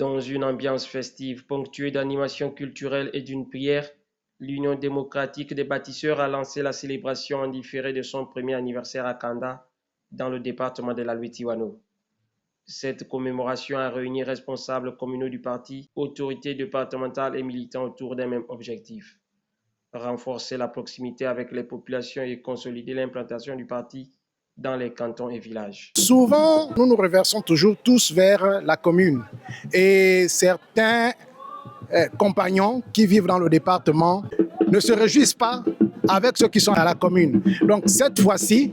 Dans une ambiance festive ponctuée d'animations culturelles et d'une prière, l'Union démocratique des bâtisseurs a lancé la célébration en différé de son premier anniversaire à Kanda, dans le département de la Lwetiwano. Cette commémoration a réuni responsables communaux du parti, autorités départementales et militants autour d'un même objectif: renforcer la proximité avec les populations et consolider l'implantation du parti dans les cantons et villages. Souvent, nous nous reversons toujours tous vers la commune et certains compagnons qui vivent dans le département ne se réjouissent pas avec ceux qui sont à la commune. Donc cette fois-ci,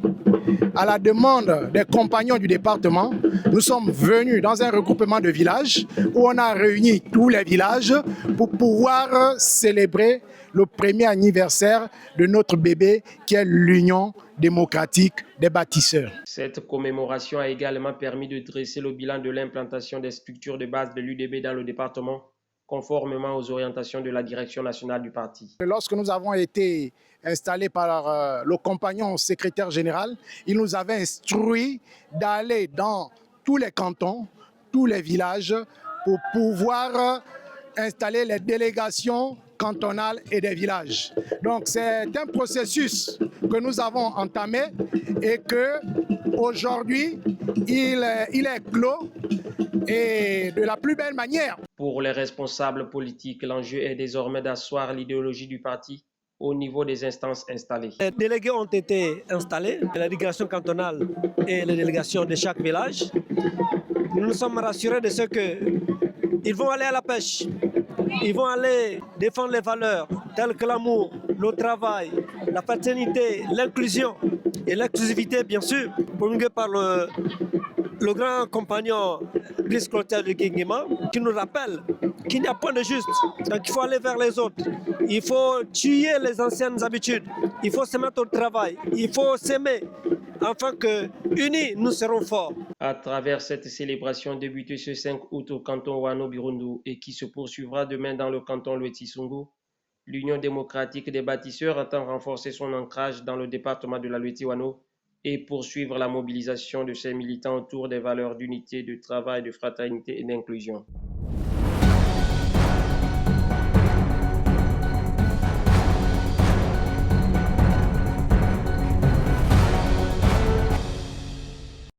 à la demande des compagnons du département, nous sommes venus dans un regroupement de villages où on a réuni tous les villages pour pouvoir célébrer le premier anniversaire de notre bébé qui est l'Union démocratique des bâtisseurs. Cette commémoration a également permis de dresser le bilan de l'implantation des structures de base de l'UDB dans le département, conformément aux orientations de la direction nationale du parti. Lorsque nous avons été installés par le compagnon secrétaire général, il nous avait instruit d'aller dans tous les cantons, tous les villages, pour pouvoir installer les délégations cantonales et des villages. Donc c'est un processus que nous avons entamé et que aujourd'hui il est clos et de la plus belle manière. Pour les responsables politiques, l'enjeu est désormais d'asseoir l'idéologie du parti au niveau des instances installées. Les délégués ont été installés, la délégation cantonale et les délégations de chaque village. Nous nous sommes rassurés de ce qu'ils vont aller à la pêche. Ils vont aller défendre les valeurs telles que l'amour, le travail, la fraternité, l'inclusion et l'exclusivité, bien sûr, promulguée par le grand compagnon Brice Clotaire de Guinguima, qui nous rappelle qu'il n'y a pas de juste. Donc il faut aller vers les autres. Il faut tuer les anciennes habitudes. Il faut se mettre au travail. Il faut s'aimer. Afin que, unis, nous serons forts. À travers cette célébration débutée ce 5 août au canton Wano-Birundu et qui se poursuivra demain dans le canton Lweti-Sungu, l'Union démocratique des bâtisseurs entend renforcer son ancrage dans le département de la Lweti-Wano et poursuivre la mobilisation de ses militants autour des valeurs d'unité, de travail, de fraternité et d'inclusion.